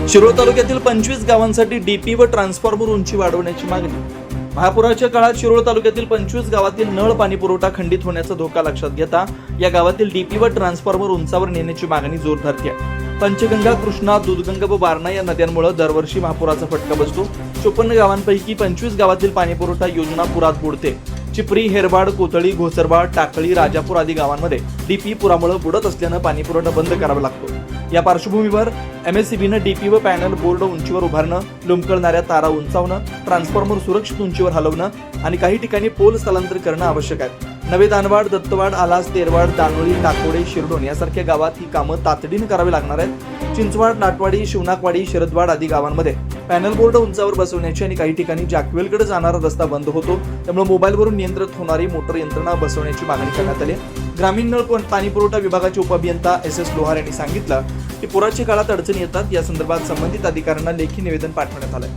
शिरोळ तालुक्यातील 25 गावांसाठी डीपी व ट्रान्सफॉर्मर उंची वाढवण्याची मागणी। महापुराच्या काळात शिरोळ तालुक्यातील 25 गावातील नळ पाणी पुरवठा खंडित होण्याचा धोका लक्षात घेता या गावातील डीपी व ट्रान्सफॉर्मर उंचावर नेण्याची मागणी जोर धरते आहे। पंचगंगा, कृष्णा, दूधगंगा व वारणा या नद्यांमुळे दरवर्षी महापुराचा फटका बसतो। 54 गावांपैकी 25 गावातील पाणी पुरवठा योजना पुरात बुडते। चिपरी, हेरवाड, कोथळी, घोसरवाड, टाकळी, राजापूर आदी गावांमध्ये डीपी पुरामुळे बुडत असल्याने पाणी पुरवठा बंद करावा लागतो। या पार्श्वभूमीवर एमएससीबीने डीपी व पॅनल बोर्ड उंचीवर उभारणं, लोंबकळणाऱ्या तारा उंचावणं, ट्रान्सफॉर्मर सुरक्षित उंचीवर हलवणं आणि काही ठिकाणी पोल स्थलांतर करणं आवश्यक आहे। नवे दानवाड, दत्तवाड, आलास, तेरवाड, दानोळी, टाकोडे, शिरडोन यासारख्या गावात ही कामं तातडीने करावी लागणार आहेत। चिंचवाड, नाटवाडी, शिवनाकवाडी, शरदवाड आदी गावांमध्ये पॅनल बोर्ड उंचावर बसवण्याची आणि काही ठिकाणी जॅकवेलकडे जाणारा रस्ता बंद होतो, त्यामुळे मोबाईलवरून नियंत्रित होणारी मोटर यंत्रणा बसवण्याची मागणी करण्यात आली। ग्रामीण नळ पाणी पुरवठा विभागाचे उपअभियंता SS लोहार यांनी सांगितलं की पुराच्या काळात अडचणी येतात, या संदर्भात संबंधित अधिकाऱ्यांना लेखी निवेदन पाठवण्यात आलंय।